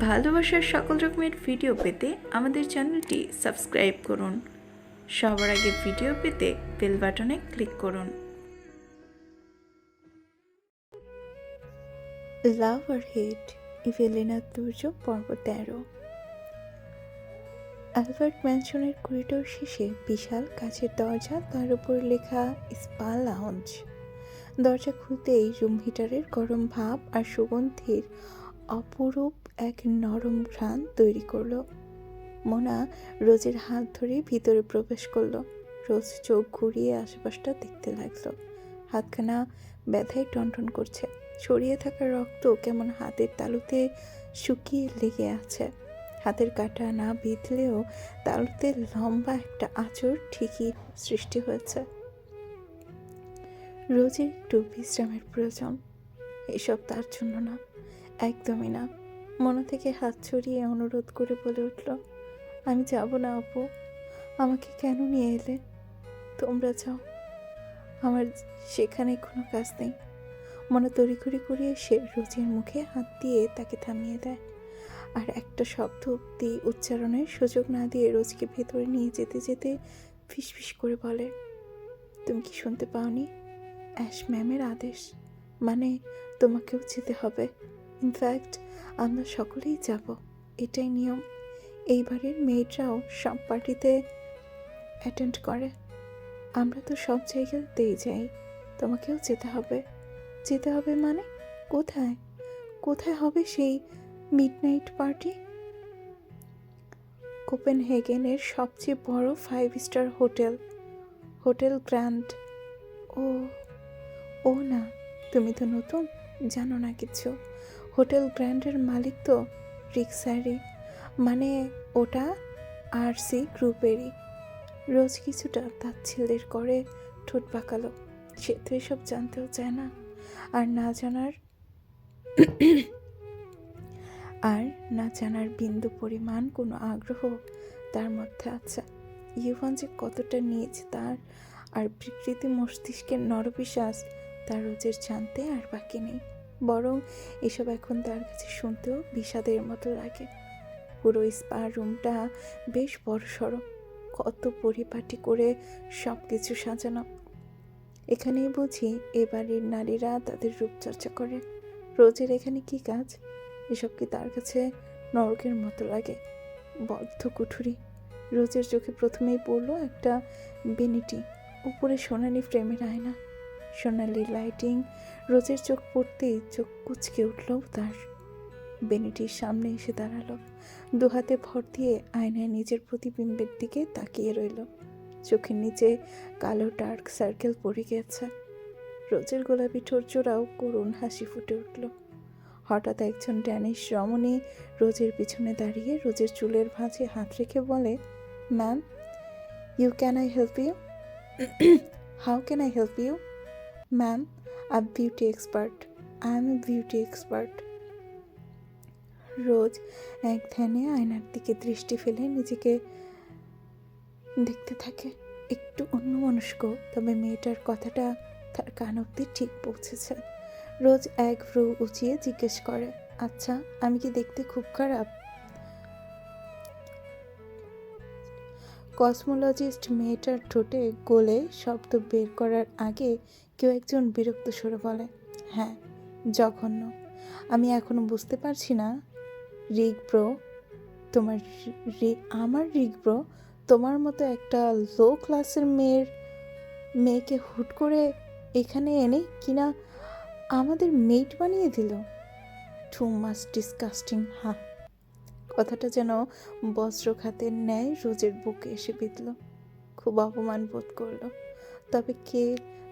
ভালোবাসার সকল রকমের ভিডিও পেতে আমাদের চ্যানেলটি সাবস্ক্রাইব করুন। সবার আগে ভিডিও পেতে বেল বাটনে ক্লিক করুন। লাভ আর হেট, ইভেলিনা দুর্য পর্ব 13। অ্যালবার্ট ম্যানশনের করিডোর শেষে বিশাল কাচের দরজা, তার উপর লেখা স্পা লাউঞ্জ। দরজা খুলতেই রুম হিটারের গরম ভাব আর সুগন্ধির অপরূপ এক নরম ঘ্রাণ তৈরি করলো। মোনা রোজের হাত ধরে ভিতরে প্রবেশ করলো। রোজ চোখ ঘুরিয়ে আশেপাশটা দেখতে লাগলো। হাতখানা ব্যথায় টনটন করছে। ছড়িয়ে থাকা রক্ত কেমন হাতের তালুতে শুকিয়ে লেগে আছে। হাতের কাটা না বিঁধলেও তালুতে লম্বা একটা আঁচড় ঠিকই সৃষ্টি হয়েছে। রোজের একটু বিশ্রামের প্রয়োজন। এসব তার জন্য না, একদমই না। মনে থেকে হাত ছড়িয়ে অনুরোধ করে বলে উঠল, আমি যাব না আপু, আমাকে কেন নিয়ে এলে? তোমরা যাও, আমার সেখানে কোনো কাজ নেই। মনে তড়িঘড়ি করে এসে রোজের মুখে হাত দিয়ে তাকে থামিয়ে দেয়, আর একটা শব্দ অব্দি উচ্চারণের সুযোগ না দিয়ে রোজকে ভেতরে নিয়ে যেতে যেতে ফিসফিস করে বলে, তুমি কি শুনতে পাওনি? অ্যাশ ম্যামের আদেশ, মানে তোমাকেও যেতে হবে। ইনফ্যাক্ট আমরা সকলেই যাব, এটাই নিয়ম। এইবারের মেয়েরাও সব পার্টিতে অ্যাটেন্ড করে। আমরা তো সব জায়গাতেই যাই, তোমাকেও যেতে হবে। যেতে হবে মানে কোথায়? কোথায় হবে সেই মিডনাইট পার্টি? কোপেনহেগেনের সবচেয়ে বড় 5 স্টার হোটেল, হোটেল গ্র্যান্ড। ও ও না, তুমি তো নতুন, জানো না কিছু। হোটেল গ্র্যান্ডের মালিক তো রিক স্যারি, মানে ওটা আরসি গ্রুপেরই। রোজ কিছুটা তাচ্ছিল্যের করে ঠোঁট পাকালো। সে তো এসব জানতেও চায় না, আর না জানার বিন্দু পরিমাণ কোনো আগ্রহ তার মধ্যে আছে। ইউভান যে কতটা নিজ তার, আর বিকৃতি মস্তিষ্কের নরপিশাচ তার রোজের জানতে আর বাকি নেই। বরং এসব এখন তার কাছে শুনতেও বিষাদের মতো লাগে। পুরো স্পা রুমটা বেশ বড়সড়, কত পরিপাটি করে সব কিছু সাজানো। এখানেই বুঝি এ বাড়ির নারীরা তাদের রূপচর্চা করে। রোজের এখানে কি কাজ? এসব কি তার কাছে নরকের মতো লাগে? বদ্ধ কুঠুরি। রোজের চোখে প্রথমেই পড়লো একটা বেনিটি, উপরে সোনালি ফ্রেমের আয়না, সোনালি লাইটিং। রোজের চোখ পড়তেই চোখ কুঁচকে উঠল তার। বেনিটির সামনে এসে দাঁড়ালো, দুহাতে ভর দিয়ে আয়নায় নিজের প্রতিবিম্বের দিকে তাকিয়ে রইল। চোখের নিচে কালো ডার্ক সার্কেল পড়ে গেছে। রোজের গোলাপি ঠোঁটজোড়াও করুণ হাসি ফুটে উঠল। হঠাৎ একজন ড্যানিশ রমণী রোজের পিছনে দাঁড়িয়ে রোজের চুলের ভাঁজে হাত রেখে বলে, ma'am, can I help you? How can I help you? Ma'am, I am beauty expert. I am a beauty expert. রোজ এক ধ্যানে আয়নার দিকে দৃষ্টি ফেলে নিজেকে দেখতে থাকে। একটু অন্যমনস্ক, তবে মেয়েটার কথাটা তার কান অব্দি ঠিক পৌঁছেছে। রোজ এক ভ্রু উঁচিয়ে জিজ্ঞেস করে, আচ্ছা, আমি কি দেখতে খুব খারাপ? কসমোলজিস্ট মেয়েটার ঠোঁটে গলে শব্দ বের করার আগে কেউ একজন বিরক্ত স্বরে বলে, হ্যাঁ, জঘন্য। আমি এখনো বুঝতে পারছি না, রিক ব্রো, আমার রিক ব্রো তোমার মতো একটা লো ক্লাসের মেয়েকে হুট করে এখানে এনে কিনা আমাদের মেট বানিয়ে দিল। Too much disgusting. হা, কথাটা যেন বজ্রঘাতের ন্যায় রোজের বুকে এসে বিঁধল। খুব অপমান বোধ করলো। তবে কে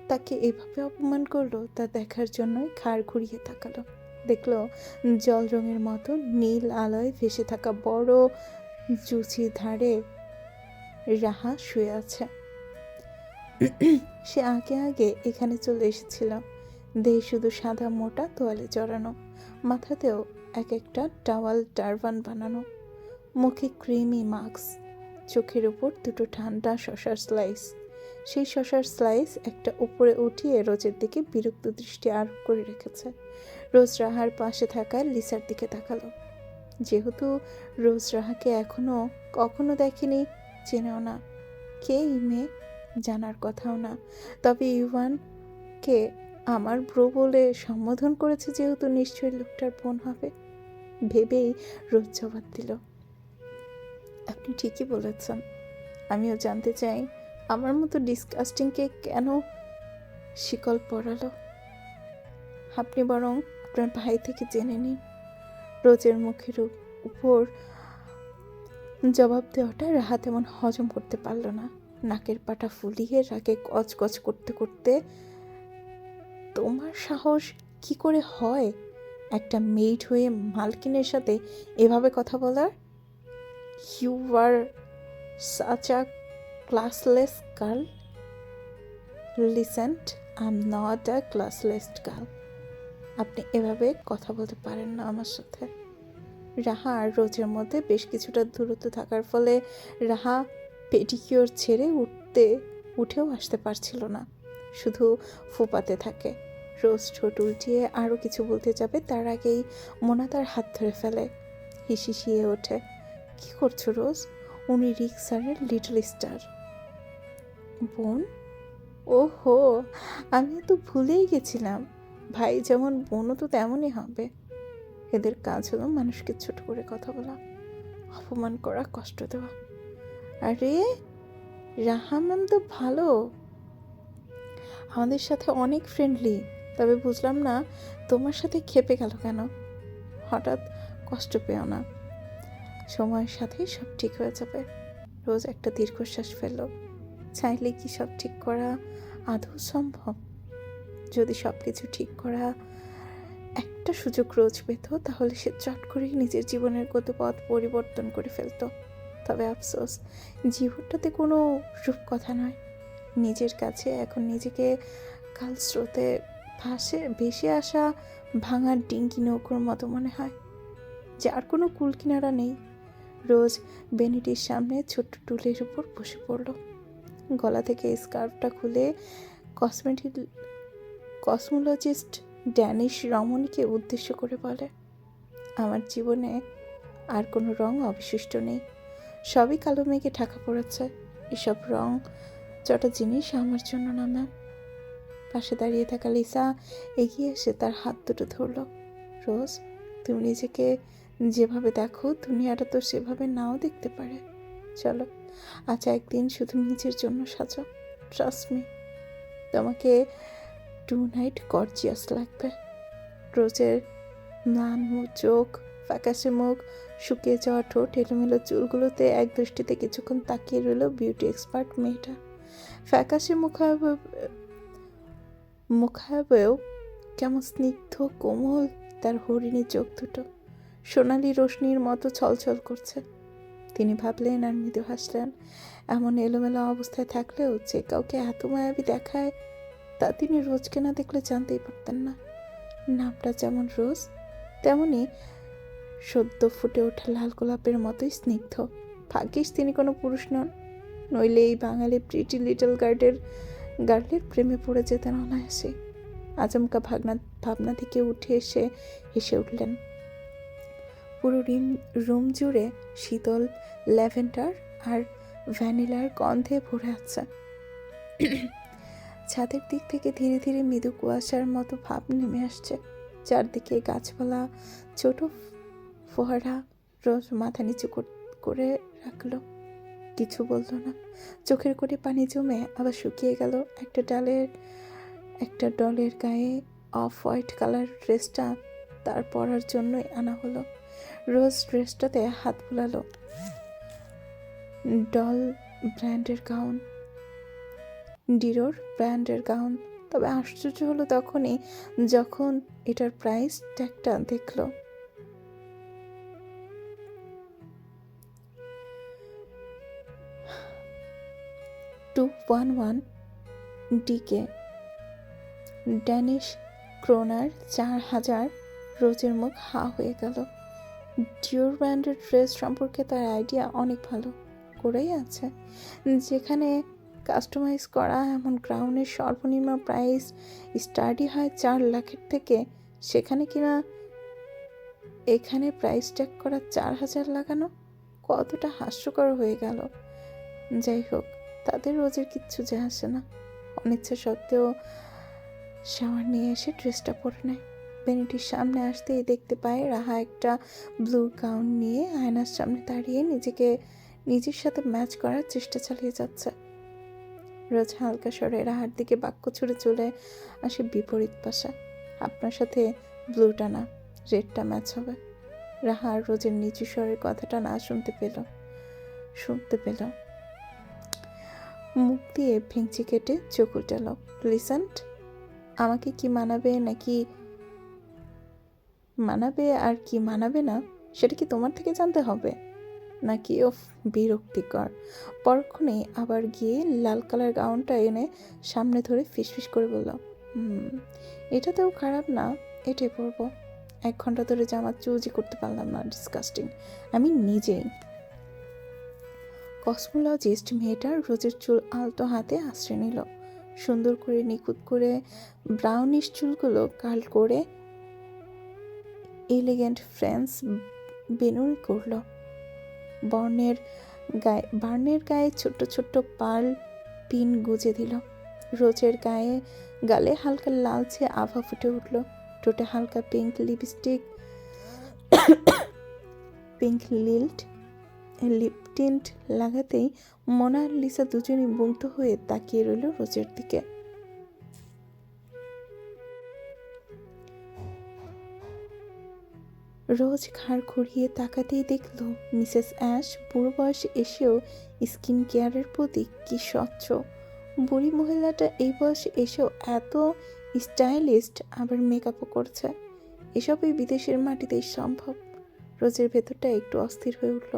তাকে এভাবে অপমান করলো তা দেখার জন্যই ঘাড় ঘুরিয়ে তাকালো। দেখলো জল রঙের মতো নীল আলোয় ভেসে থাকা বড় জুচি ধারে রাহা শুয়ে আছে। সে আগে আগে এখানে চলে এসেছিল। দেহে শুধু সাদা মোটা তোয়ালে জড়ানো, মাথাতেও এক একটা টাওয়াল টারবান বানানো, মুখে ক্রিমি মাস্ক, চোখের উপর দুটো ঠান্ডা শশার স্লাইস। সেই শশার স্লাইস একটা উপরে উঠিয়ে রোজের দিকে বিরক্ত দৃষ্টি আরোপ করে রেখেছে। রোজ রাহার পাশে থাকা লিসার দিকে তাকালো। যেহেতু রোজ রাহাকে কখনো দেখেনি, চেনেও না। কে এই মেয়ে জানার কথাও না। তবে ইউভানকে আমার ব্রো বলে সম্বোধন করেছে যেহেতু নিশ্চয়ই লোকটার বোন হবে ভেবেই রোজ জবাব দিল, আপনি ঠিকই বলেছেন। আমিও জানতে চাই আমার মতো ডিসকাস্টিংকে কেন শিকল পরালো। আপনি বরং আপনার ভাই থেকে জেনে নিন। রোজের মুখের উপর জবাব দেওয়াটা রাহা তেমন হজম করতে পারল না। নাকের পাটা ফুলিয়ে রাগে গজগজ করতে করতে, তোমার সাহস কি করে হয় একটা মেইড হয়ে মালকিনের সাথে এভাবে কথা বলার? You are such a classless girl. Listen, I am not a classless girl. আপনি এভাবে কথা বলতে পারেন না আমার সাথে। রাহা আর রোজের মধ্যে বেশ কিছুটা দূরত্ব থাকার ফলে রাহা পেডিকিওর ছেড়ে উঠেও আসতে পারছিল না, শুধু ফোপাতে থাকে। রোজ ঠোঁট উল্টিয়ে আরও কিছু বলতে যাবে তার আগেই মোনা তার হাত ধরে ফেলে, হিসিয়ে ওঠে। কি করছো রোজ? উনি রিক স্যারের লিটল স্টার বোন। ওহো, আমি তো ভুলেই গেছিলাম। ভাই যেমন বোনও তো তেমনই হবে। এদের কাজ হলো মানুষকে ছোট করে কথা বলা, অপমান করা, কষ্ট দেওয়া। আরে রাহা ম্যাম তো ভালো, আমাদের সাথে অনেক ফ্রেন্ডলি। তবে বুঝলাম না তোমার সাথে খেপে গেল কেন। হঠাৎ কষ্ট পেও না, সময়ের সাথে সব ঠিক হয়ে যাবে। রোজ একটা দীর্ঘশ্বাস ফেলল। চাইলে কি সব ঠিক করা আদৌ সম্ভব? যদি সব কিছু ঠিক করা একটা সুযোগ রোজ পেত, তাহলে সে চট করেই নিজের জীবনের গতিপথ পরিবর্তন করে ফেলত। তবে আফসোস, জীবনটাতে কোনো রূপকথা নয়। নিজের কাছে এখন নিজেকে কাল স্রোতে ভেসে আসা ভাঙা ডিঙ্গি নৌকোর মতো মনে হয়, যার কোনো কুল কিনারা নেই। রোজ বেনিটির সামনে ছোট্ট টুলের উপর বসে পড়ল। গলা থেকে স্কার্ফটা খুলে কসমোলজিস্ট ড্যানিশ রমণীকে উদ্দেশ্য করে বলে, আমার জীবনে আর কোনো রং অবশিষ্ট নেই, সবই কালো মেঘে ঢাকা পড়েছে। এসব রং চটা জিনিস আমার জন্য না ম্যাম। পাশে দাঁড়িয়ে থাকা লিসা এগিয়ে এসে তার হাত দুটো ধরল। রোজ, তুমি নিজেকে যেভাবে দেখো দুনিয়াটা তো সেভাবে নাও দেখতে পারে। চলো আজ একদিন শুধু নিজের জন্য সাজো। ট্রাস্ট মি, তোমাকে টু নাইট গর্জিয়াস লাগবে। রোজের ম্লান চোখ, ফ্যাকাশে মুখ, শুকিয়ে যাওয়া ঠোঁট, এলোমেলো চুলগুলোতে এক দৃষ্টিতে কিছুক্ষণ তাকিয়ে রইল বিউটি এক্সপার্ট মেয়েটা। ফ্যাকাশে মুখায়বেও কেমন স্নিগ্ধ কোমল তার হরিণী চোখ দুটো, সোনালি রোশনির মতো ছলছল করছে। তিনি ভাবলেন আর মৃদু হাসলেন। এমন এলোমেলো অবস্থায় থাকলেও যে কাউকে এত মায়াবী দেখায় তা তিনি রোজকে না দেখলে জানতেই পারতেন না। নামটা যেমন রোজ, তেমনি সদ্য ফুটে ওঠা লাল গোলাপের মতোই স্নিগ্ধ। ভাগ্যিস তিনি কোনো পুরুষ নন, নইলে এই বাঙালি প্রিটি লিটল গার্লের প্রেমে পড়ে যেতেন অনায়াসে। আচমকা ভাবনা থেকে উঠে এসে হেসে উঠলেন। পুরো রুম জুড়ে শীতল ল্যাভেন্ডার আর ভ্যানিলার গন্ধে ভরে আছে। ছাদের দিক থেকে ধীরে ধীরে মৃদু কুয়াশার মতো ভাব নেমে আসছে। চারদিকে গাছপালা, ছোট ফোয়ারা। রোজ মাথা নিচু করে রাখলো, কিছু বলল না। চোখের কোণে পানি জমে আবার শুকিয়ে গেল। একটা ডলের গায়ে অফ হোয়াইট কালার ড্রেসটা তার পরার জন্যই আনা হলো। রোজ ড্রেসটাতে হাত বুলালো। ডল ব্র্যান্ডের গাউন, ডিরোর ব্র্যান্ডের গাউন। তবে আশ্চর্য হলো তখনই যখন এটার প্রাইস ট্যাগটা দেখলো। $211 ডিকে, ড্যানিশ ক্রোনার 4000। রোজের মুখ হা হয়ে গেল। ডিওর ব্র্যান্ডের ড্রেস সম্পর্কে তার আইডিয়া অনেক ভালো করেই আছে। যেখানে কাস্টমাইজ করা এমন গাউনের সর্বনিম্ন প্রাইস স্টার্টই হয় 4 লাখের থেকে, সেখানে কিনা এখানে প্রাইস ট্যাগ করা 4,000 লাগানো কতটা হাস্যকর হয়ে গেল। যাই হোক, তাদের রোজের কিচ্ছু যায় আসে না। অনিচ্ছা সত্ত্বেও শাওয়ার নিয়ে এসে ড্রেসটা পরে নেয়। ভ্যানিটির সামনে আসতেই দেখতে পায় রাহা একটা ব্লু গাউন নিয়ে আয়নার সামনে দাঁড়িয়ে নিজের সাথে ম্যাচ করার চেষ্টা চালিয়ে যাচ্ছে। রোজ হালকা স্বরে রাহার দিকে বাক্য ছুড়ে চলে আসে বিপরীত পাশে। আপনার সাথে ব্লুটা না, রেডটা ম্যাচ হবে। রাহা আর রোজের নিচু স্বরের কথাটা না শুনতে পেল। মুখ দিয়ে ভেঙচি কেটে চোখ উঠাল। লিসেন্ট, আমাকে কি মানাবে আর কি মানাবে না সেটা কি তোমার থেকে জানতে হবে নাকি? বিরক্তিকর। পরক্ষণেই আবার গিয়ে লাল কালার গাউনটা এনে সামনে ধরে ফিসফিস করে বলল, এটাতেও খারাপ না, এটাই পরবো। 1 ঘন্টা ধরে জামা চুজই করতে পারলাম না, ডিসকাস্টিং। আমি নিজেই। কসমোলজিস্ট মেয়েটার রোজের চুল আলতো হাতে আশ্রয় নিল। সুন্দর করে নিখুঁত করে ব্রাউনিশ চুলগুলো কার্ল করে এলিগেন্ট ফ্রেঞ্চ বেনুনি করল। বার্নের গায়ে ছোট্ট ছোট্ট পার্ল পিন গুজে দিল। রোজের গালে হালকা লালচে আভা ফুটে উঠল। ঠোঁটে হালকা পিঙ্ক লিপ টিন্ট লাগাতেই মোনালিসা দুজনই মুগ্ধ হয়ে তাকিয়ে রইল রোজের দিকে। রোজ ঘাড় ঘুরিয়ে তাকাতেই দেখল মিসেস অ্যাশ বুড়ো বয়সে এসেও স্কিন কেয়ারের প্রতি কি স্বচ্ছ। বুড়ি মহিলাটা এই বয়সে এসেও এত স্টাইলিস্ট, আবার মেকআপও করছে। এসবই বিদেশের মাটিতেই সম্ভব। রোজের ভেতরটা একটু অস্থির হয়ে উঠল,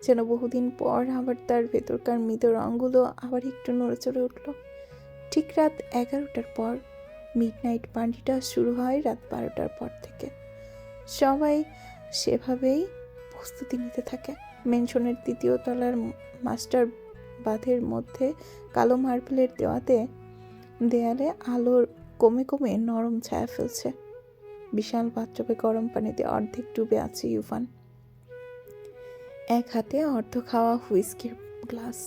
যেন বহুদিন পর আবার তার ভেতরকার মৃত রঙগুলো আবার একটু নড়েচড়ে উঠল। ঠিক রাত 11টার পর মিডনাইট পার্টিটা শুরু হয় রাত 12টার পর থেকে। সবাই সেভাবেই প্রস্তুতি নিতে থাকে। মেনশনের 3য় তলার মাস্টার বাঁধের মধ্যে কালো মার্বেলের দেয়ালে আলোর কমে কমে নরম ছায়া ফেলছে। বিশাল বাথটবে গরম পানিতে অর্ধেক ডুবে আছে ইউভান। এক হাতে অর্ধ খাওয়া হুইস্কির গ্লাস,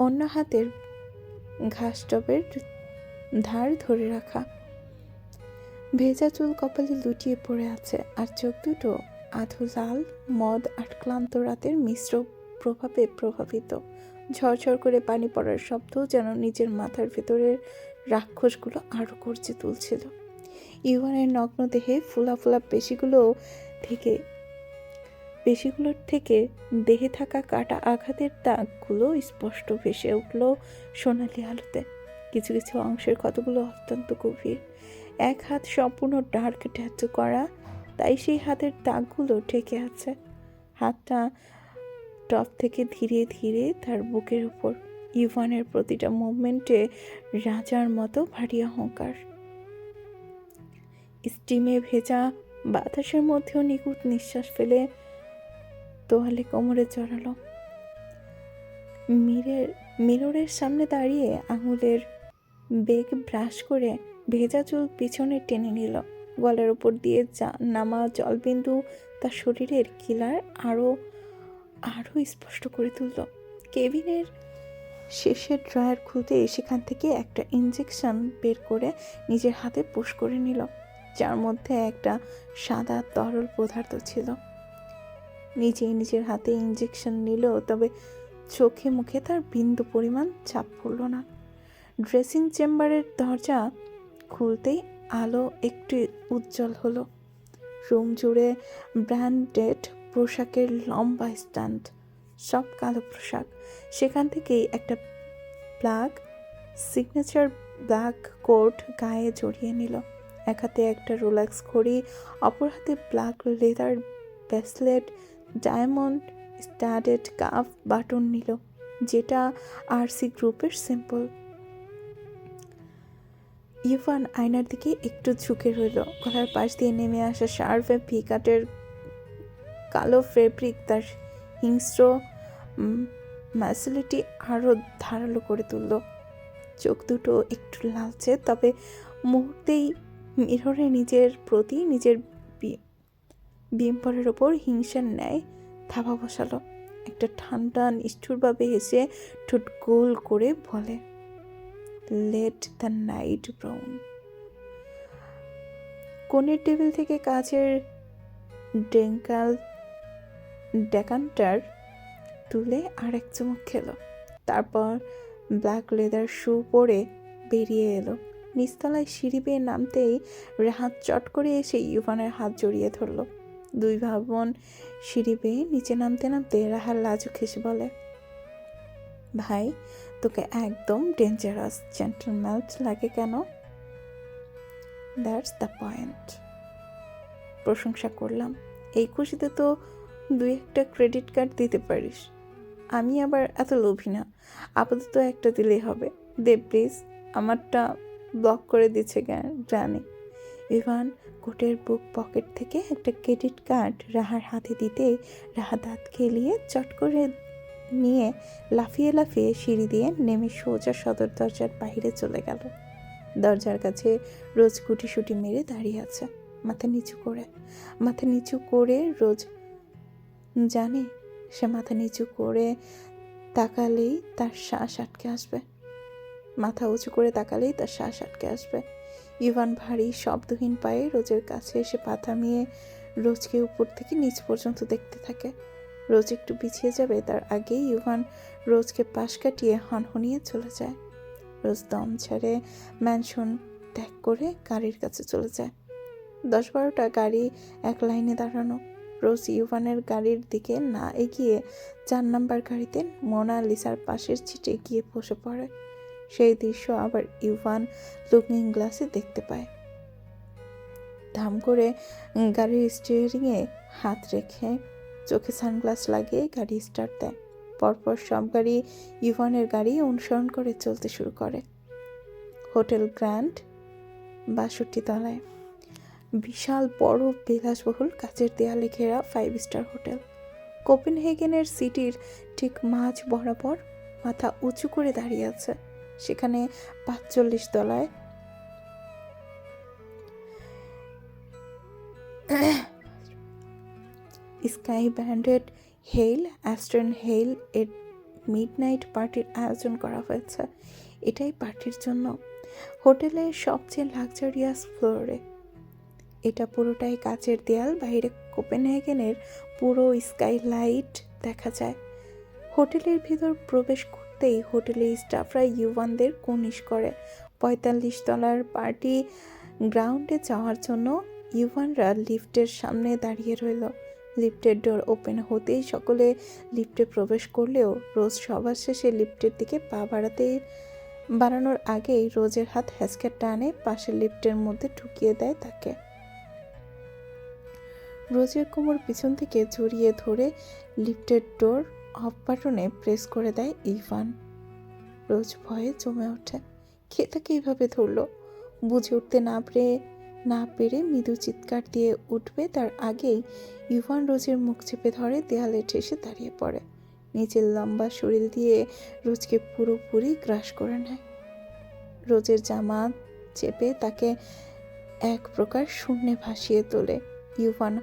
অন্য হাতের ঘাস টবের ধার ধরে রাখা। ভেজা চুল কপালে লুটিয়ে পড়ে আছে, আর চোখ দুটো আধো লাল মদ আর ক্লান্ত রাতের মিশ্র প্রভাবে প্রভাবিত। ঝরঝর করে পানি পড়ার শব্দ যেন নিজের মাথার ভেতরের রাক্ষসগুলো আরো গর্জে তুলছিল। ইউভানের নগ্ন দেহে ফুলা ফুলা পেশিগুলোর থেকে দেহে থাকা কাটা আঘাতের দাগগুলো স্পষ্ট ভেসে উঠল সোনালি আলোতে। কিছু কিছু অংশের ক্ষতগুলো অত্যন্ত গভীর। এক হাত সম্পূর্ণ ডার্ক ট্যাটু করা, তাই সেই হাতের দাগগুলো ঠেকে আছে। হাতটা টপ থেকে ধীরে ধীরে তার বুকের উপর। ইউভানের প্রতিটা মুভমেন্টে রাজার মতো ভারী অহংকার। স্টিমে ভেজা বাতাসের মধ্যেও নিখুঁত নিঃশ্বাস ফেলে তোয়ালে কোমরে জড়ালো। মিররের সামনে দাঁড়িয়ে আঙুলের বেগ ব্রাশ করে ভেজা চুল পিছনে টেনে নিল। গলার উপর দিয়ে নামা জলবিন্দু তার শরীরের কিলার আরো স্পষ্ট করে তুলল। কেবিনের শেষের ড্রয়ার খুলতে সেখান থেকে একটা ইঞ্জেকশন বের করে নিজের হাতে পুশ করে নিল, যার মধ্যে একটা সাদা তরল পদার্থ ছিল। নিজের হাতে ইঞ্জেকশন নিল, তবে চোখে মুখে তার বিন্দু পরিমাণ চাপ পড়ল না। ড্রেসিং চেম্বারের দরজা খুলতেই আলো একটু উজ্জ্বল হলো। রুম জুড়ে ব্র্যান্ডেড পোশাকের লম্বা স্ট্যান্ড, সব কালো পোশাক। সেখান থেকেই একটা সিগনেচার ব্ল্যাক কোট গায়ে জড়িয়ে নিল। এক হাতে একটা রোলেক্স ঘড়ি, অপর হাতে black leather bracelet, diamond studded calf button নিল, যেটা আরসি গ্রুপের সিম্বল। ইউভান আয়নার দিকে একটু ঝুঁকে রইল। গলার পাশ দিয়ে নেমে আসা শার্পে ভিকাটের কালো ফেব্রিক তার হিংস্র ম্যাসিলিটি আরো ধারালো করে তুলল। চোখ দুটো একটু লালচে, তবে মুহূর্তেই মিররে নিজের বিম্বরের ওপর হিংসার ন্যায় থাবা বসালো। একটা ঠান্ডা নিষ্ঠুরভাবে হেসে ঠোঁট গোল করে বলে, লেট দ্য নাইট ব্রাউন। কোণের টেবিল থেকে কাচের ডেকান্টার তুলে আর এক চুমুক খেলো। তারপর ব্ল্যাক লেদার শু পরে বেরিয়ে এলো। নিচতলায় সিঁড়ি বেয়ে নামতেই রাহাত চট করে এসে ইউভানের হাত জড়িয়ে ধরল। দুই ভাই বোন সিঁড়ি বেয়ে নিচে নামতে নামতে রাহার লাজুক হেসে বলে, ভাই, তোকে একদম ডেঞ্জারাস জেন্টলম্যান লাগে কেন? That's the point. প্রশংসা করলাম। এই খুশিতে তো 2-1টা ক্রেডিট কার্ড দিতে পারিস। আমি আবার এত লোভী না, আপাতত একটা দিলেই হবে। দে প্লিজ। আমারটা ব্লক করে দিচ্ছে জানি। ইভান কোটের বুক পকেট থেকে একটা ক্রেডিট কার্ড রাহার হাতে দিতেই রাহা দাঁত খেলিয়ে চট করে নিয়ে লাফিয়ে লাফিয়ে সিঁড়ি দিয়ে নেমে সোজা সদর দরজার বাইরে চলে গেল। দরজার কাছে রোজ গুটিসুটি মেরে দাঁড়িয়ে আছে, মাথা নিচু করে রোজ জানে সে মাথা নিচু করে তাকালেই তার শ্বাস আটকে আসবে। মাথা উঁচু করে তাকালেই তার শ্বাস আটকে আসবে। ইভান ভারী শব্দহীন পায়ে রোজের কাছে এসে পা থামিয়ে রোজকে উপর থেকে নিচ পর্যন্ত দেখতে থাকে। রোজ একটু পিছিয়ে যাবে তার আগেই ইভান রোজকে পাশ কাটিয়ে হনহনিয়ে চলে যায়। রোজ দম ছেড়ে ম্যানশন ত্যাগ করে গাড়ির কাছে চলে যায়। 10-12টা গাড়ি এক লাইনে দাঁড়ানো। রোজ ইউভানের গাড়ির দিকে না এগিয়ে 4 নাম্বার গাড়িতে মোনালিসার পাশের সিটে গিয়ে বসে পড়ে। সেই দৃশ্য আবার ইউভান লুকিং গ্লাসে দেখতে পায়। ধাম করে গাড়ির স্টিয়ারিংয়ে হাত রেখে চোখে সানগ্লাস লাগিয়ে গাড়ি স্টার্ট দেয়। পরপর সব গাড়ি ইউভানের গাড়ি অনুসরণ করে চলতে শুরু করে। হোটেল গ্র্যান্ড 62 তলায়। বিশাল বড় বিলাসবহুল কাচের দেয়ালে ঘেরা 5 স্টার হোটেল। কোপেনহেগেনের সিটির ঠিক মাঝ বরাবর মাথা উঁচু করে দাঁড়িয়ে আছে। সেখানে 45 তলায় sky branded hail Aston hail এর মিডনাইট পার্টির আয়োজন করা হয়েছে। এটাই পার্টির জন্য। হোটেলের সবচেয়ে লাক্সারিয়াস ফ্লোরে। এটা পুরোটাই কাচের দেয়াল, বাইরে কোপেনহেগেনের পুরো স্কাইলাইট দেখা যায়। হোটেলের ভিতর প্রবেশ করতেই হোটেলের স্টাফরা ইউভানদের কুর্নিশ করে। 45 তলার পার্টি গ্রাউন্ডে যাওয়ার জন্য ইউভানরা লিফটের সামনে দাঁড়িয়ে রইল। লিফটের ডোর ওপেন হতেই সকলে লিফটে প্রবেশ করলেও রোজ সবার শেষে লিফটের দিকে পা বাড়ানোর আগেই রোজের হাত হ্যাচকে টানে পাশের লিফটের মধ্যে ঢুকিয়ে দেয় তাকে। রোজের কোমর পিছন থেকে জড়িয়ে ধরে লিফটের ডোর অফ বাটনে প্রেস করে দেয় ইভান। রোজ ভয়ে জমে ওঠে। কে তাকে এইভাবে ধরলো? বুঝে উঠতে না পেরে মৃদু চিৎকার দিয়ে উঠবে তার আগেই ইভান রোজের মুখ চেপে ধরে দেয়ালে ঠেসে দাঁড়িয়ে পড়ে। নিচের লম্বা শরীর দিয়ে রোজকে পুরোপুরি গ্রাস করে নেয়। রোজের জামা চেপে তাকে এক প্রকার শূন্যে ভাসিয়ে তোলে। ইভান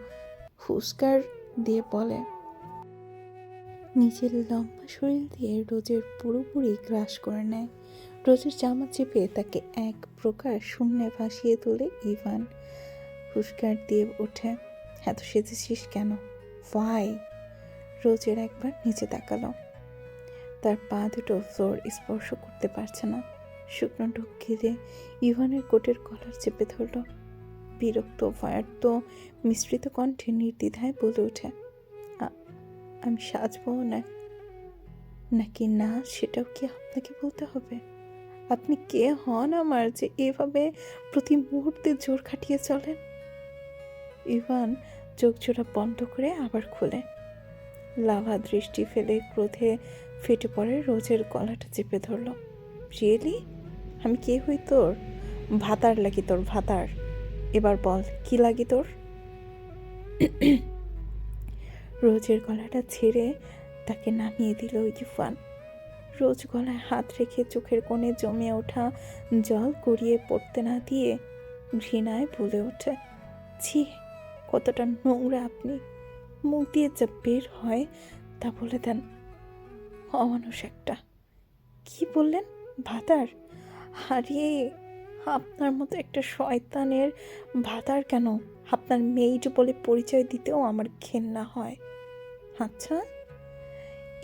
হুস্কার দিয়ে বলে, নিচের লম্বা শরীর দিয়ে রোজের পুরোপুরি গ্রাস করে নেয়। রোজের জামা চেপে তাকে এক প্রকার শূন্যে ভাসিয়ে তোলে। ইভান হুস্কার দিয়ে ওঠে, এত সেজেছিস কেন? ভাই। রোজের একবার নিচে তাকালো। তার পা দুটো ফ্লোর স্পর্শ করতে পারছে না। শুকনো ঢোক গিলে ইভানের কোটের কলার চেপে ধরল। বিরক্ত ভয়ার্থ মিশ্রিত কণ্ঠে নির্দ্বিধায় বলে ওঠে, আমি সাজবো নাকি না সেটাও কি আপনাকে বলতে হবে? আপনি কে হন আমার যে এভাবে প্রতি মুহূর্তে জোর খাটিয়ে চলেন? ইভান চোখ জোড়া বন্ধ করে আবার খোলে। লাভা দৃষ্টি ফেলে ক্রোধে ফেটে পড়ে রোজের গলাটা চেপে ধরল। রিয়েলি? আমি কে হই তোর? ভাতার লাগি তোর, ভাতার। এবার বল, কি লাগি তোর? রোজের গলাটা ছেড়ে তাকে নামিয়ে দিল ইভান। রোজ গলায় হাত রেখে চোখের কোণে জমে ওঠা জল গড়িয়ে পড়তে না দিয়ে ঘৃণায় বলে ওঠে, ছি, কতটা নোংরা আপনি। মুখ দিয়ে যা বের হয় তা বলে দেন। অমানুষ একটা। কি বললেন? ভাতার? আরে, আপনার মতো একটা শয়তানের ভাতার কেন? আপনার মেইড বলে পরিচয় দিতেও আমার ঘেন্না হয়। আচ্ছা,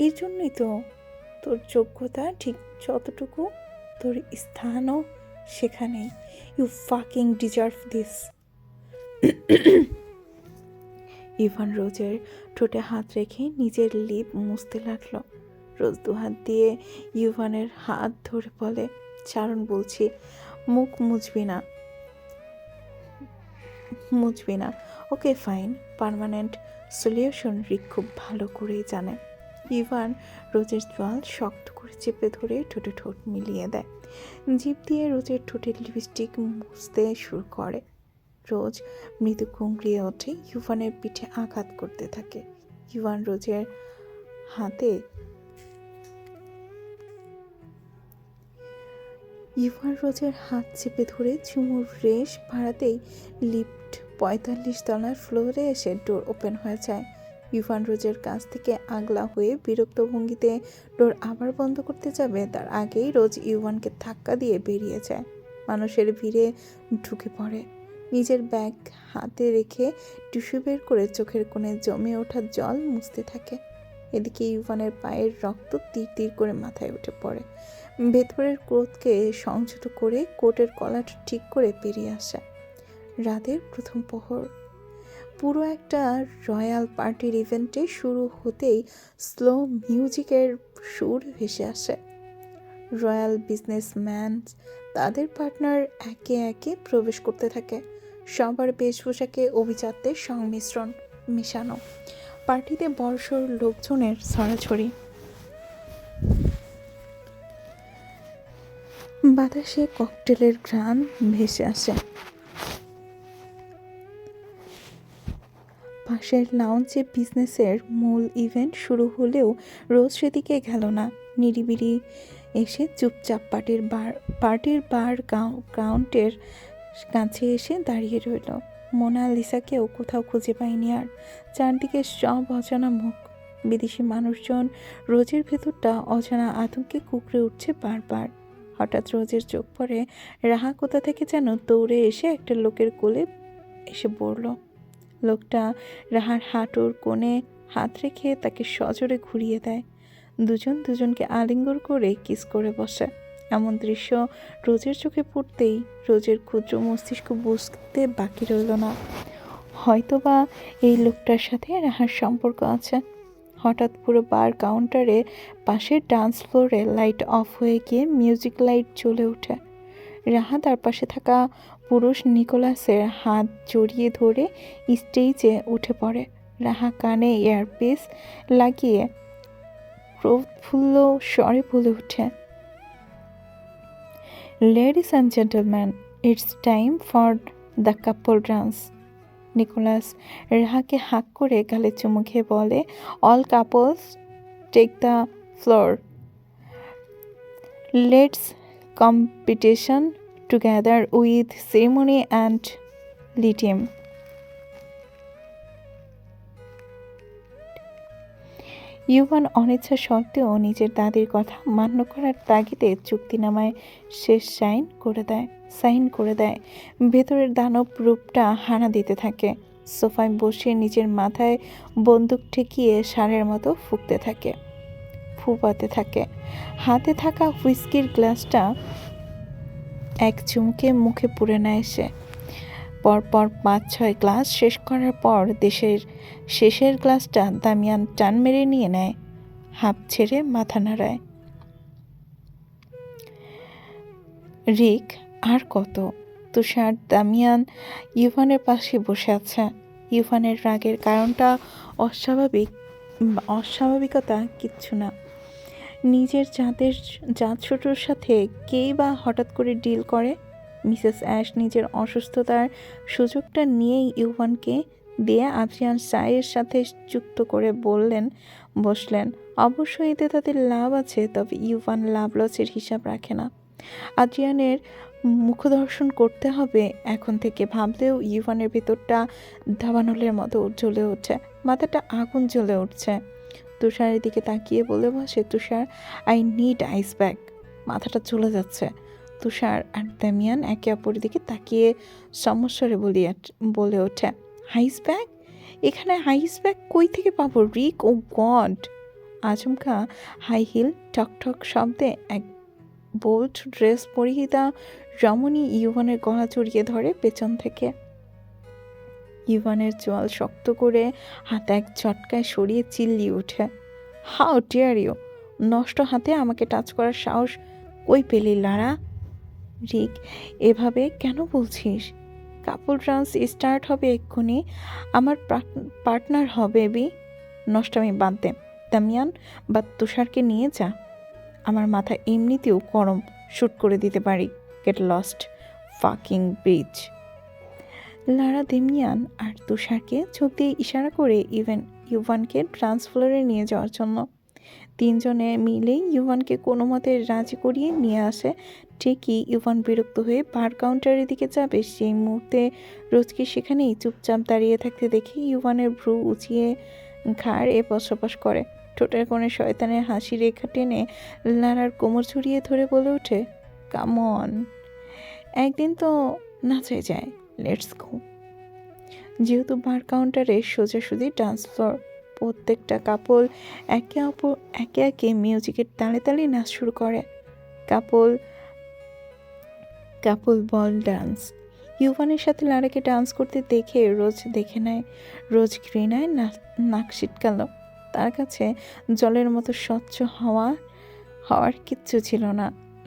এর জন্যই তো তোর যোগ্যতা ঠিক যতটুকু, তোর স্থানও সেখানেই। You fucking deserve this. Ivan রোজের ঠোঁটে হাত রেখে নিজের লিপ মুছতে লাগলো। রোজ দুহাত দিয়ে ইভানের হাত ধরে বলে, চারণ বলছি, মুখ মুছবি না। ওকে ফাইন, পার্মানেন্ট সলিউশন রিক খুব ভালো করেই জানে। ইভান রোজের জল শক্ত করে চেপে ধরে ঠোঁটে ঠোঁট মিলিয়ে দেয়। জিভ দিয়ে রোজের ঠোঁটের লিপস্টিক মুছতে শুরু করে। রোজ মৃদু কুঁকড়িয়ে ওঠে, ইভানের পিঠে আঘাত করতে থাকে। ইভান রোজের হাত চেপে ধরে চুমুর রেশ বাড়াতেই লিফট ৪৫ তলার ফ্লোরে এসে ডোর ওপেন হয়ে যায়। ইভান রোজের কাছ থেকে আগলা হয়ে বিরক্ত ভঙ্গিতে ডোর আবার বন্ধ করতে যাবে, তার আগেই রোজ ইভানকে ধাক্কা দিয়ে বেরিয়ে যায়। মানুষের ভিড়ে ঢুকে পড়ে। নিজের ব্যাগ হাতে রেখে টিস্যু বের করে চোখের কোণে জমে ওঠা জল মুছতে থাকে। এদিকে ইভানের পায়ের রক্ত তীর তীর করে মাথায় উঠে পড়ে। ভেতরের ক্রোধকে সংযত করে কোটের কলাটা ঠিক করে বেরিয়ে আসে। রাতের প্রথম প্রহর। পুরো একটা রয়্যাল পার্টির ইভেন্টে শুরু হতেই স্লো মিউজিকের সুর ভেসে আসে। রয়্যাল বিজনেসম্যান তাদের পার্টনার একে একে প্রবেশ করতে থাকে। সবার বেশভূষাকে অভিজাত্যের সংমিশ্রণ মেশানো। পার্টিতে বর্ষর লোকজনের ছড়াছড়ি। বাতাসে ককটেলের ঘ্রাণ ভেসে আসে। পাশের লাউঞ্জে বিজনেসের মূল ইভেন্ট শুরু হলেও রোজ সেদিকে গেল না। নিরিবিলি এসে চুপচাপ পার্টির বার কাউন্টের কাছে এসে দাঁড়িয়ে রইল। মোনালিসাকেও কোথাও খুঁজে পায়নি আর। চারদিকে সব অজানা মুখ, বিদেশি মানুষজন। রোজের ভেতরটা অজানা আতঙ্কে কুঁকড়ে উঠছে বারবার। হঠাৎ রোজের চোখ পড়ে রাহা কোথা থেকে যেন দৌড়ে এসে একটা লোকের কোলে এসে পড়ল। লোকটা রাহার হাঁটুর কোণে হাত রেখে তাকে সজোরে ঘুরিয়ে দেয়। দুজন দুজনকে আলিঙ্গন করে কিস করে বসে। এমন দৃশ্য রোজের চোখে পড়তেই রোজের ক্ষুদ্র মস্তিষ্ক বুঝতে বাকি রইল না। হয়তোবা এই লোকটার সাথে রাহার সম্পর্ক আছে। হঠাৎ পুরো বার কাউন্টারে পাশের ডান্স ফ্লোরে লাইট অফ হয়ে গিয়ে মিউজিক লাইট জ্বলে ওঠে। রাহা তার পাশে থাকা পুরুষ নিকোলাসের হাত জড়িয়ে ধরে স্টেজে উঠে পড়ে। রাহা কানে এয়ারপিস লাগিয়ে প্রফুল্ল স্বরে বলে ওঠে, ladies and gentleman, it's time for the couple dance. Nicholas রাহাকে হাঁক করে গালে চুমু খেয়ে বলে, all couples take the floor, let's competition together with ceremony and লিটিম। ইউভান অনিচ্ছা সত্ত্বেও নিজের দাদির কথা মান্য করার তাগিদে চুক্তিনামায় শেষ সাইন করে দেয়। ভেতরের দানব রূপটা হানা দিতে থাকে। সোফায় বসে নিজের মাথায় বন্দুক ঠেকিয়ে ষাঁড়ের মতো ফুপাতে থাকে। হাতে থাকা হুইস্কির গ্লাসটা এক চুমুকে মুখে পুরে নেয় সে। পরপর ৫-৬ গ্লাস শেষ করার পর শেষের গ্লাসটা দামিয়ান টান মেরে নিয়ে নেয়। হাঁপ ছেড়ে মাথা নাড়ায়। রিক, আর কত? তুষার দামিয়ান ইভানের পাশে বসে আছে। ইভানের রাগের কারণটা অস্বাভাবিকতা কিচ্ছু না। নিজের জাত ছোটোর সাথে কেই বা হঠাৎ করে ডিল করে। মিসেস অ্যাশ নিজের অসুস্থতার সুযোগটা নিয়েই ইউভানকে দিয়ে আদ্রিয়ান চায়ের সাথে যুক্ত করে বসলেন। অবশ্য এতে তাদের লাভ আছে, তবে ইউভান লাভ লসের হিসাব রাখে না। আদ্রিয়ানের মুখদর্শন করতে হবে এখন থেকে ভাবলেও ইউভানের ভেতরটা দাবানলের মতো জ্বলে ওঠে, মাথাটা আগুন জ্বলে উঠছে। তুষারের দিকে তাকিয়ে বলে বসে, তুষার, আই নিড আইস ব্যাগ। মাথাটা চলে যাচ্ছে। তুষার আর দামিয়ান একে অপরের দিকে তাকিয়ে সমস্বরে বলে ওঠে, আইস ব্যাগ? এখানে আইস ব্যাগ কই থেকে পাবো রিক? ও গড! আচমকা হাই হিল ঠক শব্দে এক বোল্ট ড্রেস পরিহিতা রমণী ইউভানের গলা জড়িয়ে ধরে পেছন থেকে। ইউভানের চোয়াল শক্ত করে হাত এক ঝটকায় সরিয়ে চিল্লিয়ে ওঠে, হাউ ডিয়ার ইউ! নষ্ট হাতে আমাকে টাচ করার সাহস কই পেলি লারা? রিক, এভাবে কেন বলছিস? কাপল ডান্স স্টার্ট হবে এক্ষুনি। আমার পার্টনার হবে বি। নষ্টামি বাদ দে। দামিয়ান বা তুষারকে নিয়ে যা। আমার মাথা এমনিতেও গরম, শ্যুট করে দিতে পারি। Get lost fucking bridge. Lara Damian আর তুষারকে চোখ দিয়ে ইশারা করে ইউভানকে ডান্স ফ্লোরে নিয়ে যাওয়ার জন্য। তিনজনে মিলেই ইউভানকে কোনো মতে রাজি করিয়ে নিয়ে আসে। ঠিকই ইউভান বিরক্ত হয়ে বার কাউন্টারের দিকে যাবে, সেই মুহূর্তে রোজকে সেখানেই চুপচাপ দাঁড়িয়ে থাকতে দেখে ইউভানের ভ্রু উঁচিয়ে ঘাড় এপাশ ওপাশ করে। ঠোঁটের কোণে শয়তানের হাসি রেখা টেনে লারার কোমর ছড়িয়ে ধরে বলে ওঠে, কাম অন, একদিন তো নাচাই যায়, লেটস গো। যেহেতু বার কাউন্টারে সোজাসুজি ডান্স ফ্লোর, প্রত্যেকটা কাপল একে একে মিউজিকের তালে তালে নাচ শুরু করে। কাপল বল ডান্স। ইউভানের সাথে লারাকে ডান্স করতে দেখে রোজ দেখে নেয়। রোজ ঘৃণায় নাক ছিটকাল। তার কাছে জলের মতো স্বচ্ছ হওয়ার কিচ্ছু ছিল না।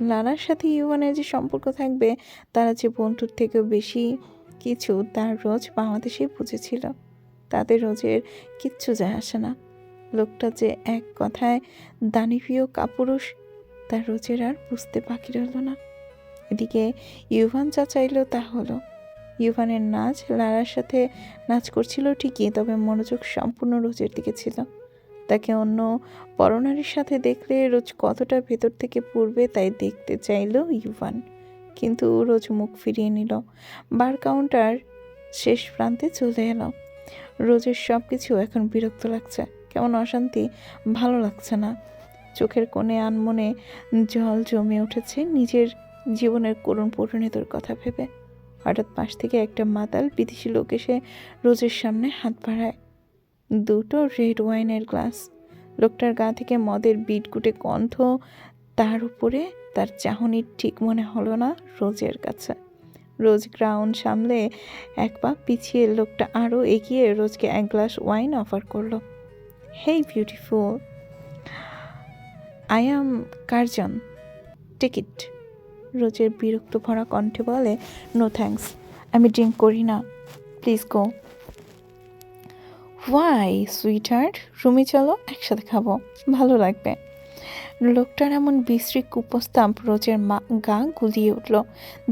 লারার সাথে ইউভানের যে সম্পর্ক থাকবে, তারা যে বন্ধুর থেকেও বেশি কিছু, তার রোজ বাংলাদেশেই বুঝেছিল। তাদের রোজের কিচ্ছু যায় আসে না। লোকটা যে এক কথায় দানবীয় কাপুরুষ, তার রোজের আর বুঝতে বাকি রইল না। এদিকে ইউভান যা চাইল তা হলো। ইউভানের নাচ লারার সাথে নাচ করছিল ঠিকই, তবে মনোযোগ সম্পূর্ণ রোজের দিকে ছিল। তাকে অন্য পরনারীর সাথে দেখলে রোজ কতটা ভেতর থেকে পড়বে তাই দেখতে চাইল ইউভান, কিন্তু রোজ মুখ ফিরিয়ে নিল। বার কাউন্টার শেষ প্রান্তে চলে এলো। রোজের সব কিছু এখন বিরক্ত লাগছে, কেমন অশান্তি, ভালো লাগছে না। চোখের কোণে আনমনে জল জমে উঠেছে নিজের জীবনের করুণ পরিণতির কথা ভেবে। হঠাৎ পাশ থেকে একটা মাতাল বিদেশি লোক এসে রোজের সামনে হাত বাড়ায়। দুটো রেড ওয়াইনের গ্লাস। লোকটার গা থেকে মদের বিটকুটে গন্ধ, তার উপরে তার চাহনি ঠিক মনে হলো না রোজের কাছে। রোজ গ্রাউন্ড সামলে এক পা পিছিয়ে লোকটা আরও এগিয়ে রোজকে এক গ্লাস ওয়াইন অফার করলো। Hey beautiful, I am Curzon, ticket. রোজের বিরক্ত ভরা কণ্ঠে বলে, নো থ্যাঙ্কস, আমি ড্রিঙ্ক করি না, please go. Why sweetheart, রুমে চলো, একসাথে খাবো, ভালো লাগবে। লোকটার এমন বিশ্রী কুপ্রস্তাব রোজের গা গুলিয়ে উঠল।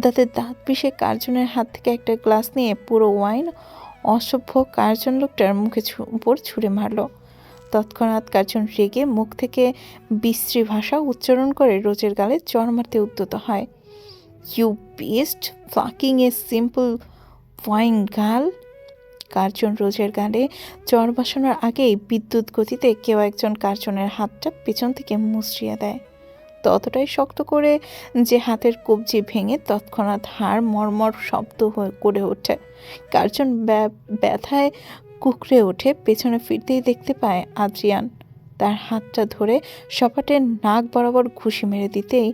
দাঁতে দাঁত পিষে কার্জনের হাত থেকে একটা গ্লাস নিয়ে পুরো ওয়াইন অসভ্য কার্জন লোকটার মুখে উপর ছুঁড়ে মারল। তৎক্ষণাৎ কার্জন রেগে মুখ থেকে বিশ্রী ভাষা উচ্চারণ করে রোজের গালে চড় মারতে উদ্যত হয়। You best fucking a simple wine girl. কার্জন রোজের গালে চর বসানোর আগেই বিদ্যুৎ গতিতে কেউ একজন কার্জনের হাতটা পেছন থেকে মুচড়িয়ে দেয়, ততটাই শক্ত করে যে হাতের কবজি ভেঙে তৎক্ষণাৎ হাড় মর্মর শব্দ করে ওঠে। কার্জন ব্যথায় কুকড়ে ওঠে, পেছনে ফিরতেই দেখতে পায় আদ্রিয়ান। তার হাতটা ধরে সপাটে নাক বরাবর ঘুষি মেরে দিতেই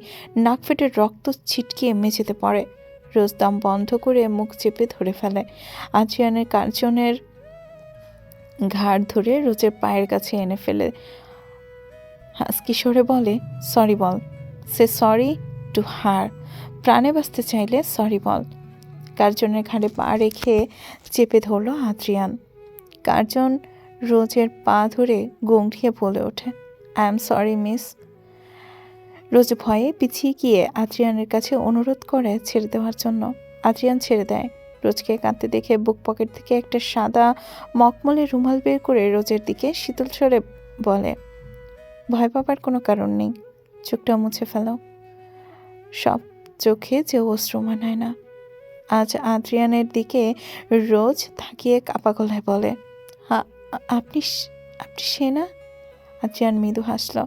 নাক ফেটে রক্ত ছিটকিয়ে মেঝেতে পড়ে। রোজ দম বন্ধ করে মুখ চেপে ধরে ফেলে। আদ্রিয়ানের কার্জনের ঘাড় ধরে রোজের পায়ের কাছে এনে ফেলে হাসকি স্বরে বলে, sorry ball. Say sorry to her, প্রাণে বাঁচতে চাইলে সরি বল। কার্জনের ঘাড়ে পা রেখে চেপে ধরল আদ্রিয়ান। কার্জন রোজের পা ধরে গংঠিয়ে বলে ওঠে, আই এম সরি মিস। রোজ ভয়ে পিছিয়ে গিয়ে আদ্রিয়ানের কাছে অনুরোধ করে ছেড়ে দেওয়ার জন্য। আদ্রিয়ান ছেড়ে দেয়। রোজকে কাঁদতে দেখে বুক পকেট থেকে একটা সাদা মকমলে রুমাল বের করে রোজের দিকে শীতল স্বরে বলে, ভয় পাবার কোনো কারণ নেই, চোখটা মুছে ফেলো। সব চোখে যে অশ্রু মানায় না। আজ আদ্রিয়ানের দিকে রোজ তাকিয়ে কাপা গলায় বলে, আপনি আপনি সে না? আদ্রিয়ান মৃদু হাসল।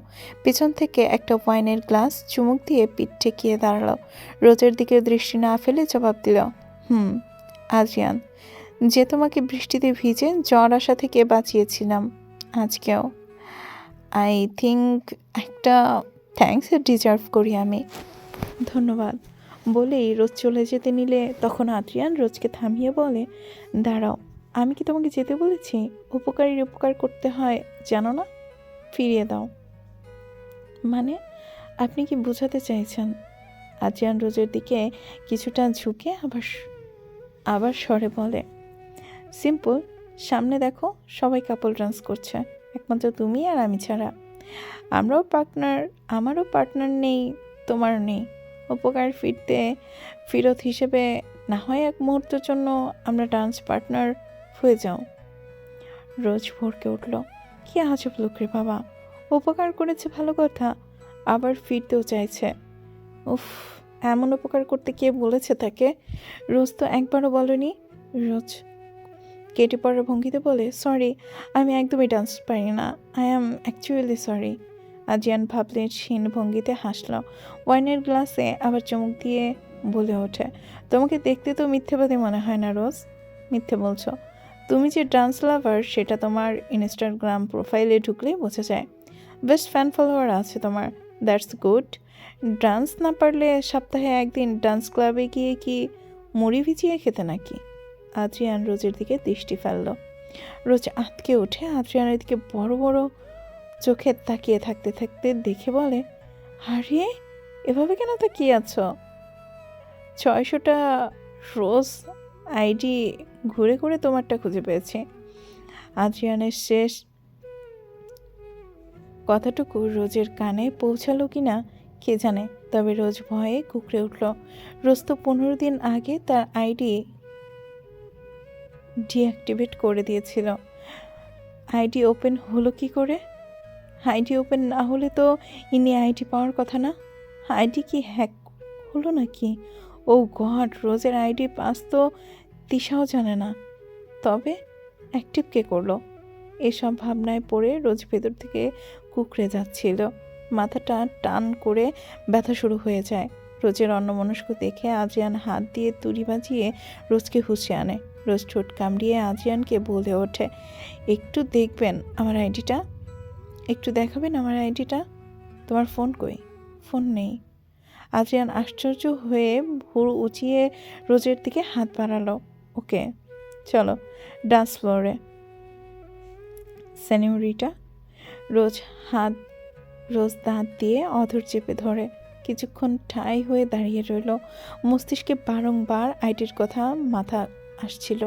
পিছন থেকে একটা ওয়াইনের গ্লাস চুমুক দিয়ে পিঠ ঠেকিয়ে দাঁড়ালো। রোজের দিকে দৃষ্টি না ফেলে জবাব দিল, আদ্রিয়ান, যে তোমাকে বৃষ্টিতে ভিজে জ্বর আসা থেকে বাঁচিয়েছিলাম, আজকেও আই থিঙ্ক একটা থ্যাঙ্কস ডিজার্ভ করি আমি। ধন্যবাদ বলেই রোজ চলে যেতে নিলে তখন আদ্রিয়ান রোজকে থামিয়ে বলে, দাঁড়াও, আমি কি তোমাকে যেতে বলেছি? উপকারীর উপকার করতে হয় জানো না? ফিরিয়ে দাও। মানে আপনি কি বোঝাতে চাইছেন? আদ্রিয়ান রোজের দিকে কিছুটা ঝুঁকে আবার স্বরে বলে, সিম্পল, সামনে দেখো, সবাই কাপল ডান্স করছে, একমাত্র তুমি আর আমি ছাড়া। আমারও পার্টনার নেই, তোমার নেই। উপকার ফিরত হিসেবে না হয় এক মুহূর্তের জন্য আমরা ডান্স পার্টনার হয়ে যাও। রোজ ভরকে উঠল, কি আজব লোক রে বাবা, উপকার করেছে ভালো কথা, আবার ফিরতেও চাইছে। উফ, এমন উপকার করতে কে বলেছে তাকে? রোজ তো একবারও বলেনি। রোজ কেটে পড়ার ভঙ্গিতে বলে, সরি, আমি একদমই ডান্স পারি না, I am actually sorry. Adrian ভাবলেশহীন ভঙ্গিতে হাসল। ওয়াইনের গ্লাসে আবার চুমুক দিয়ে বলে ওঠে, তোমাকে দেখতে তো মিথ্যেবাদী মনে হয় না রোজ। মিথ্যে বলছো? তুমি যে ডান্স লাভার সেটা তোমার ইনস্টাগ্রাম প্রোফাইলে ঢুকলেই বোঝা যায়। বেস্ট ফ্যান ফলোয়ার আছে তোমার, দ্যাটস গুড। ডান্স না পারলে সপ্তাহে একদিন ডান্স ক্লাবে গিয়ে কি মুড়ি ভিজিয়ে খেতে নাকি? আদ্রিয়ান রোজের দিকে দৃষ্টি ফেলল। রোজ আঁতকে উঠে আদ্রিয়ানের দিকে বড় বড় চোখে তাকিয়ে থাকতে থাকতে দেখে বলে, আরে এভাবে কেন তাকিয়ে আছো? 600টা রোজ আইডি ঘুরে ঘুরে তোমারটা খুঁজে পেয়েছি। আদ্রিয়ানের শেষ কথাটুকু রোজের কানে পৌঁছালো কিনা কে জানে, তবে রোজ ভয়ে কুঁকড়ে উঠল। রোজ তো 15 দিন আগে তার আইডি ডিঅ্যাক্টিভেট করে দিয়েছিল। আইডি ওপেন হলো কি করে? আইডি ওপেন না হলে তো ইনি আইডি পাওয়ার কথা না। আইডি কি হ্যাক হলো নাকি? ও গড, রোজের আইডি পাস তো তিশাও জানে না, তবে অ্যাক্টিভ কে করলো? এসব ভাবনায় পড়ে রোজ ভেতর থেকে কুঁকড়ে যাচ্ছিল। মাথাটা টান করে ব্যথা শুরু হয়ে যায়। রোজের অন্যমনস্ক দেখে আদ্রিয়ান হাত দিয়ে তুড়ি বাজিয়ে রোজকে হুঁশিয়ে আনে। রোজ ঠোঁট কামড়িয়ে আদ্রিয়ানকে বলে ওঠে, একটু দেখবেন আমার আইডিটা? একটু দেখাবেন আমার আইডিটা? তোমার ফোন কই? ফোন নেই। আদ্রিয়ান আশ্চর্য হয়ে ভুর উঁচিয়ে রোজের দিকে হাত বাড়ালো। ওকে চলো ডান্স ফ্লোরে। সেনিয়রিটা। রোজ দাঁত দিয়ে অধর চেপে ধরে কিছুক্ষণ ঠাই হয়ে দাঁড়িয়ে রইল। মস্তিষ্কে বারংবার আইডির কথা মাথা আসছিল।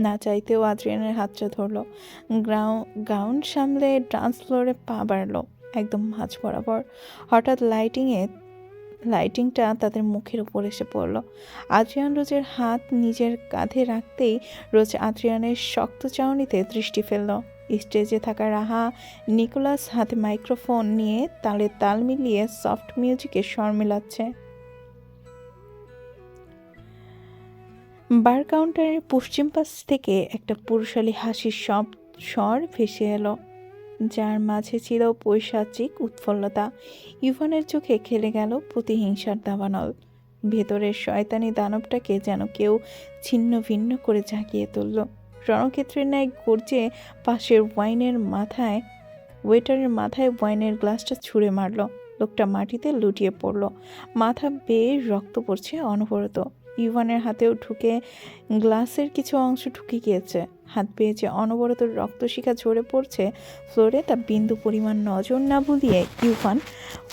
না চাইতেও আদ্রিয়ানের হাতটা ধরল। গাউন সামলে ডান্স ফ্লোরে পা বাড়ল একদম মাঝ বরাবর। হঠাৎ লাইটিংটা তাদের মুখের উপর এসে পড়ল। আদ্রিয়ান রোজের হাত নিজের কাঁধে রাখতেই রোজ আদ্রিয়ানের শক্ত চাউনিতে দৃষ্টি ফেলল। স্টেজে থাকা রাহা নিকোলাস হাতে মাইক্রোফোন নিয়ে তালে তাল মিলিয়ে সফট মিউজিকে স্বর মেলাচ্ছে। বার কাউন্টারের পশ্চিম পাশ থেকে একটা পুরুষালী হাসির স্বর ভেসে এলো, যার মাঝে ছিল পৈশাচিক উৎফুল্লতা। ইভানের চোখে খেলে গেল প্রতিহিংসার দাবানল। ভেতরের শয়তানি দানবটাকে যেন কেউ ছিন্ন ভিন্ন করে জাগিয়ে তুলল। রণক্ষেত্রের ন্যায় গর্জে পাশের ওয়েটারের মাথায় ওয়াইনের গ্লাসটা ছুঁড়ে মারল। লোকটা মাটিতে লুটিয়ে পড়ল, মাথা বেয়ে রক্ত পড়ছে অনবরত। ইভানের হাতেও গ্লাসের কিছু অংশ ঢুকে গিয়েছে। হাত বেয়ে যে অনবরত রক্তশিখা ঝরে পড়ছে ফ্লোরে, তা বিন্দু পরিমাণ নজর না বুলিয়ে ইভান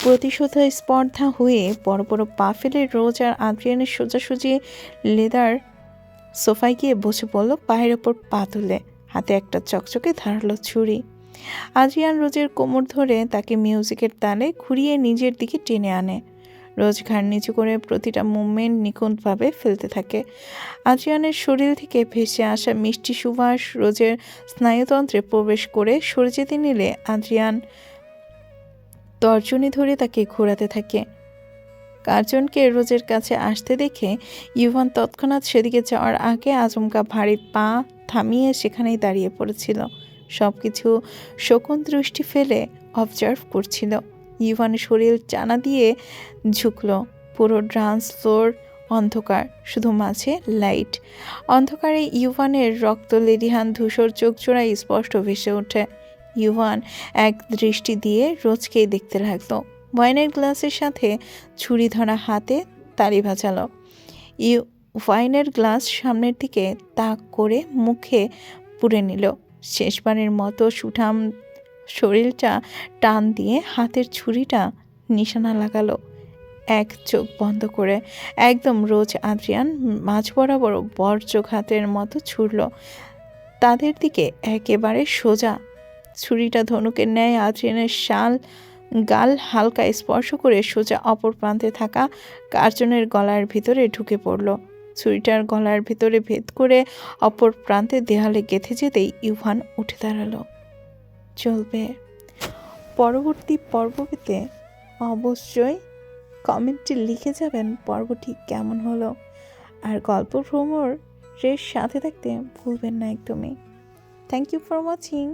প্রতিশোধ স্পর্ধা হয়ে বড় বড় পা ফেলে রোজ আর আদ্রিয়ানের সোজাসুজি লেদার সোফায় গিয়ে বসে পড়ল পায়ের ওপর পা তুলে, হাতে একটা চকচকে ধারালো ছুরি। আদ্রিয়ান রোজের কোমর ধরে তাকে মিউজিকের তালে ঘুরিয়ে নিজের দিকে টেনে আনে। রোজ ঘাড় নিচু করে প্রতিটা মুভমেন্ট নিখুঁতভাবে ফেলতে থাকে। আদ্রিয়ানের শরীর থেকে ভেসে আসা মিষ্টি সুবাস রোজের স্নায়ুতন্ত্রে প্রবেশ করে সরে যেতে নিলে আদ্রিয়ান তর্জনী ধরে তাকে ঘোরাতে থাকে। কার্জনকে রোজের কাছে আসতে দেখে ইউভান তৎক্ষণাৎ সেদিকে যাওয়ার আগে আচমকা ভারী পা থামিয়ে সেখানেই দাঁড়িয়ে পড়েছিল। সব কিছু শকুন দৃষ্টি ফেলে অবজার্ভ করছিল। ইউভানের শরীর টানা দিয়ে ঝুঁকল। পুরো ডান্স ফ্লোর অন্ধকার, শুধু মাঝে লাইট। অন্ধকারে ইউভানের রক্তলেরিহান ধূসর চোখজোড়ায় স্পষ্ট ভেসে ওঠে। ইউভান এক দৃষ্টি দিয়ে রোজকেই দেখতে লাগলো। ওয়াইনের গ্লাসের সাথে ছুরি ধরা হাতে তালি বাজালো। ওয়াইনের গ্লাস সামনের দিকে তাক করে মুখে পুরে নিল। শেষবারের মতো সুঠাম শরীরটা টান দিয়ে হাতের ছুরিটা নিশানা লাগালো। এক চোখ বন্ধ করে একদম রোজ আদ্রিয়ান মাঝ বরাবর বজ্রঘাতের মতো ছুড়ল তাদের দিকে, একেবারে সোজা। ছুরিটা ধনুকের ন্যায় আদ্রিয়ানের গাল হালকা স্পর্শ করে সোজা অপর প্রান্তে থাকা কার্জনের গলার ভিতরে ঢুকে পড়ল। ছুরিটার গলার ভিতরে ভেদ করে অপর প্রান্তে দেয়ালে গেঁথে যেতেই ইউভান উঠে দাঁড়ালো। চলবে। পরবর্তী পর্ব পেতে অবশ্যই কমেন্টে লিখে যাবেন পর্বটি কেমন হলো, আর গল্প ভ্রমরের সাথে থাকতে ভুলবেন না একদমই। Thank you for watching.